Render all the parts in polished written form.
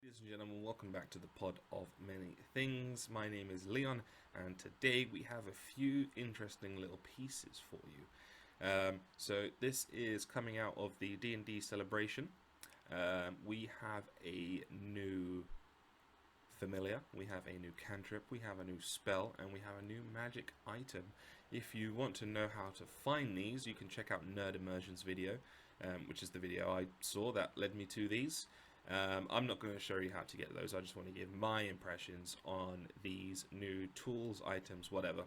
Ladies and gentlemen, welcome back to the Pod of Many Things. My name is Leon, and today we have a few interesting little pieces for you. So this is coming out of the D&D celebration. We have a new familiar, we have a new cantrip, we have a new spell, and we have a new magic item. If you want to know how to find these, you can check out Nerd Immersion's video, which is the video I saw that led me to these. I'm not going to show you how to get those, I just want to give my impressions on these new tools, items, whatever.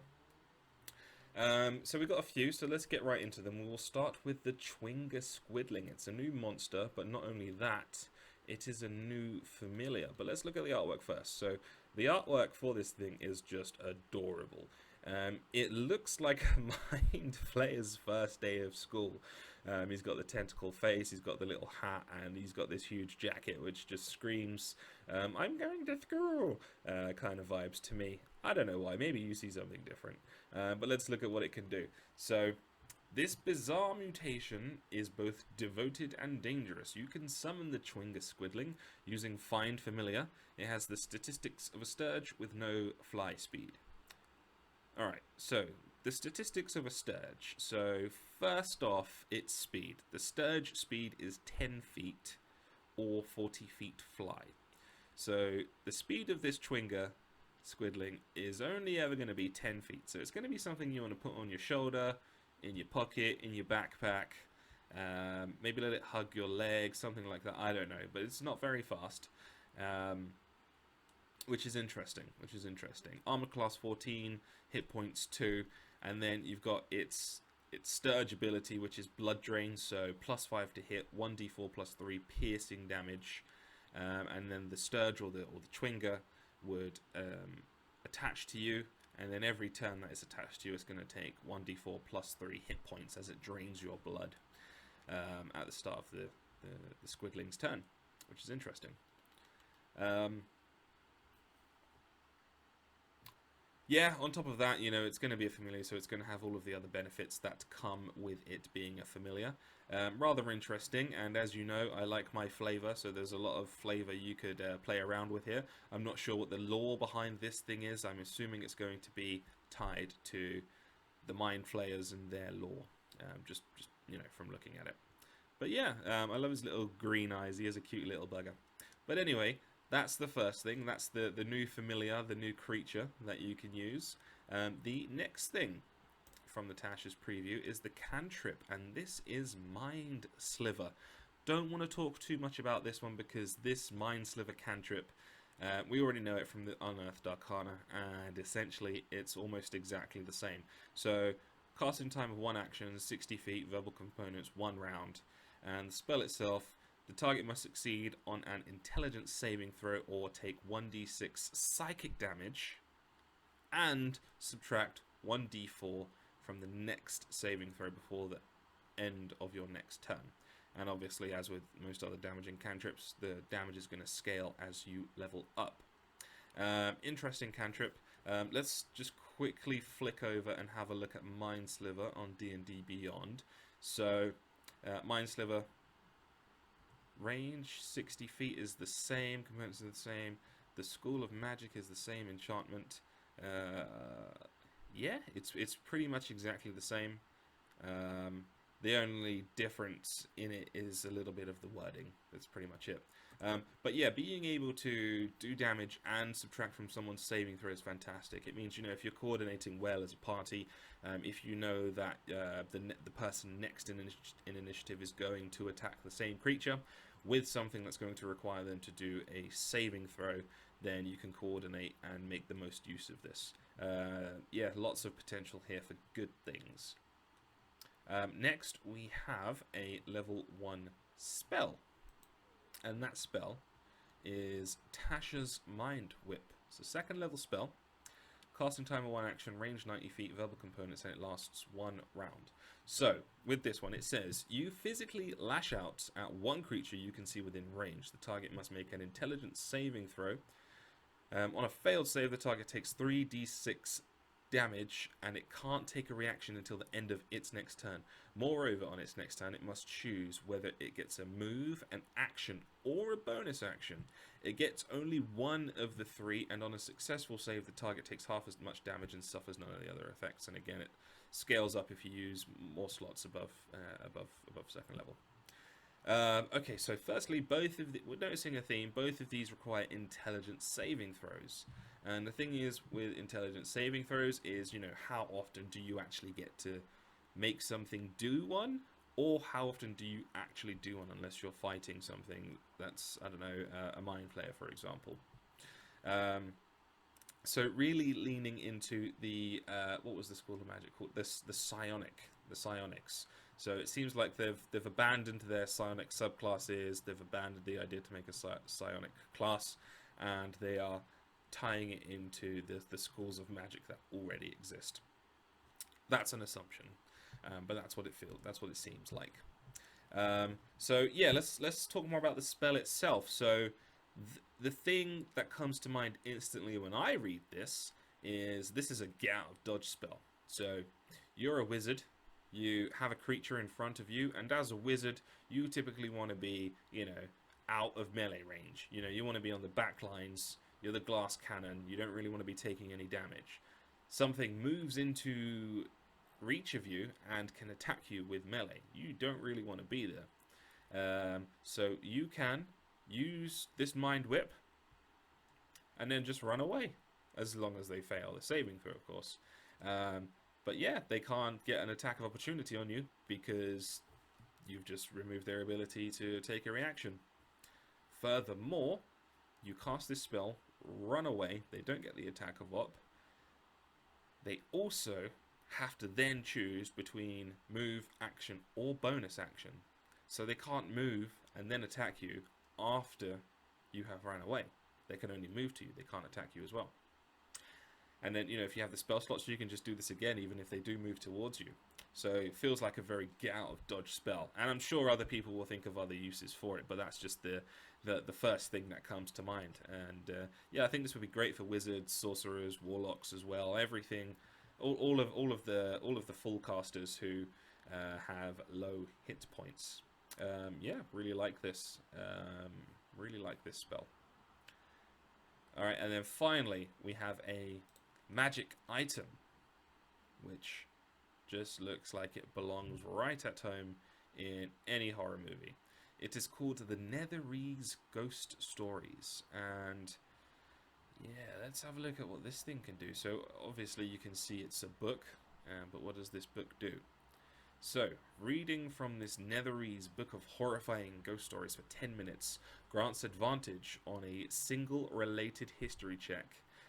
So we've got a few, so let's get right into them. We'll start with the Chwinga Squidling. It's a new monster, but not only that, it is a new familiar. But let's look at the artwork first. So the artwork for this thing is just adorable. It looks like a Mind Flayer's first day of school. He's got the tentacle face, he's got the little hat, and he's got this huge jacket which just screams, I'm going to school, kind of vibes to me. I don't know why, maybe you see something different. But let's look at what it can do. So, this bizarre mutation is both devoted and dangerous. You can summon the Chwinga Squidling using Find Familiar. It has the statistics of a Sturge with no fly speed. Alright, so the statistics of a Sturge. So first off, its speed. The Sturge speed is 10 feet or 40 feet fly. So the speed of this Chwinga Squidling is only ever going to be 10 feet. So it's going to be something you want to put on your shoulder, in your pocket, in your backpack. Maybe let it hug your leg, something like that. I don't know, but it's not very fast. Which is interesting. Armor class 14, hit points 2, and then you've got its Sturge ability, which is blood drain, so +5 to hit, 1d4 plus 3 piercing damage, and then the Sturge or the Chwinga would attach to you, and then every turn that is attached to you, it's going to take 1d4 plus 3 hit points as it drains your blood at the start of the Squidling's turn, which is interesting. Yeah, on top of that, you know, it's going to be a familiar, so it's going to have all of the other benefits that come with it being a familiar. Rather interesting, and as you know, I like my flavor, so there's a lot of flavor you could play around with here. I'm not sure what the lore behind this thing is. I'm assuming it's going to be tied to the Mind Flayers and their lore, just you know, from looking at it. But yeah, I love his little green eyes. He is a cute little bugger. But anyway, that's the first thing. That's the new familiar, the new creature that you can use. The next thing from the Tasha's preview is the Cantrip, and this is Mind Sliver. Don't want to talk too much about this one because this Mind Sliver Cantrip, we already know it from the Unearthed Arcana, and essentially it's almost exactly the same. So, casting time of 1 action, 60 feet, verbal components, 1 round, and the spell itself, the target must succeed on an intelligence saving throw or take 1d6 psychic damage and subtract 1d4 from the next saving throw before the end of your next turn. And obviously, as with most other damaging cantrips, the damage is going to scale as you level up. Interesting cantrip. Let's just quickly flick over and have a look at Mind Sliver on D&D Beyond. So, Mind Sliver, range 60 feet is the same, components are the same, the School of Magic is the same enchantment. Yeah, it's pretty much exactly the same. The only difference in it is a little bit of the wording. That's pretty much it. But yeah, being able to do damage and subtract from someone's saving throw is fantastic. It means, you know, if you're coordinating well as a party, if you know that the person next in initiative is going to attack the same creature with something that's going to require them to do a saving throw, then you can coordinate and make the most use of this. Yeah, lots of potential here for good things. Next, we have a level 1 spell, and that spell is Tasha's Mind Whip. It's a 2nd level spell, casting time of 1 action, range 90 feet, verbal components, and it lasts 1 round. So, with this one, it says, you physically lash out at 1 creature you can see within range. The target must make an intelligence saving throw. On a failed save, the target takes 3d6 damage, and it can't take a reaction until the end of its next turn. Moreover, on its next turn, it must choose whether it gets a move, an action, or a bonus action. It gets only one of the three, and on a successful save, the target takes half as much damage and suffers none of the other effects. And again, it scales up if you use more slots above second level. Okay, so firstly, we're noticing a theme. Both of these require intelligence saving throws. And the thing is with intelligence saving throws is, how often do you actually get to make something do one? Or how often do you actually do one unless you're fighting something that's, I don't know, a mind player, for example. So really leaning into the, what was the school of magic called? The psionics. So it seems like they've abandoned their psionic subclasses, they've abandoned the idea to make a psionic class, and they are tying it into the schools of magic that already exist. That's an assumption, but that's what it seems like. So yeah, let's talk more about the spell itself. So the thing that comes to mind instantly when I read this is a get out of dodge spell. So you're a wizard. You have a creature in front of you, and as a wizard, you typically want to be, out of melee range. You want to be on the back lines. You're the glass cannon. You don't really want to be taking any damage. Something moves into reach of you and can attack you with melee. You don't really want to be there. So you can use this mind whip and then just run away, as long as they fail the saving throw, of course. But yeah, they can't get an attack of opportunity on you because you've just removed their ability to take a reaction. Furthermore, you cast this spell, run away, they don't get the attack of op. They also have to then choose between move, action, or bonus action. So they can't move and then attack you after you have run away. They can only move to you, they can't attack you as well. And then, if you have the spell slots, you can just do this again, even if they do move towards you. So it feels like a very get out of dodge spell. And I'm sure other people will think of other uses for it, but that's just the first thing that comes to mind. And yeah, I think this would be great for wizards, sorcerers, warlocks as well. Everything, all of the full casters who have low hit points. Yeah, really like this. Really like this spell. All right, and then finally we have a magic item, which just looks like it belongs right at home in any horror movie. It is called the Netherese Ghost Stories, and yeah, let's have a look at what this thing can do. So obviously you can see it's a book, but what does this book do? So, reading from this Netherese book of horrifying ghost stories for 10 minutes grants advantage on a single related history check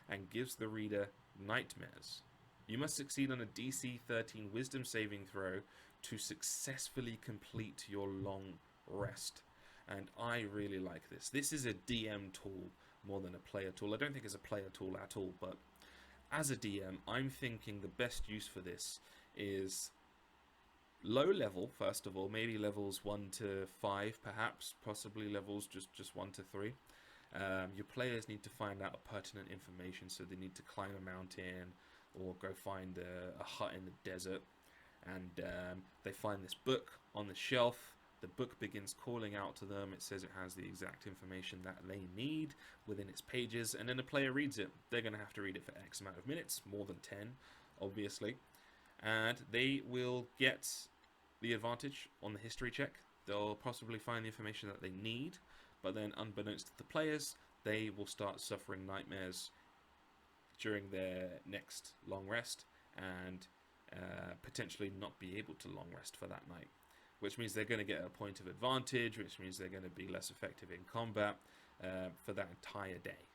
and gives the reader nightmares. You must succeed on a DC 13 wisdom saving throw to successfully complete your long rest. And I really like this. This is a DM tool more than a player tool. I don't think it's a player tool at all, but as a DM, I'm thinking the best use for this is low level, first of all, maybe levels 1 to 5 perhaps, possibly levels just 1 to 3. Your players need to find out pertinent information, so they need to climb a mountain or go find a hut in the desert, and they find this book on the shelf. The book begins calling out to them. It says it has the exact information that they need within its pages, and then the player reads it. They're going to have to read it for X amount of minutes, more than 10, obviously, and they will get the advantage on the history check. They'll possibly find the information that they need, but then unbeknownst to the players, they will start suffering nightmares during their next long rest, and potentially not be able to long rest for that night, which means they're going to get a point of advantage, which means they're going to be less effective in combat for that entire day.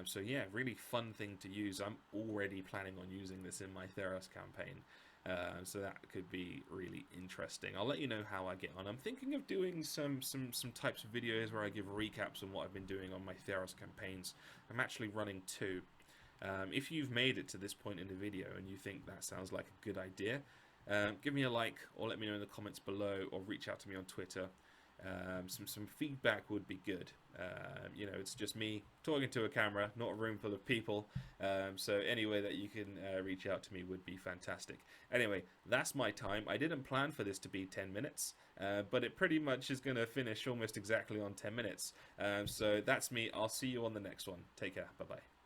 So yeah, really fun thing to use. I'm already planning on using this in my Theros campaign. So that could be really interesting. I'll let you know how I get on. I'm thinking of doing some types of videos where I give recaps on what I've been doing on my Theros campaigns. I'm actually running 2. If you've made it to this point in the video and you think that sounds like a good idea, give me a like or let me know in the comments below, or reach out to me on Twitter. Some feedback would be good. You know, it's just me talking to a camera, not a room full of people. So any way that you can reach out to me would be fantastic. Anyway, that's my time. I didn't plan for this to be 10 minutes, but it pretty much is going to finish almost exactly on 10 minutes. So that's me. I'll see you on the next one. Take care. Bye-bye.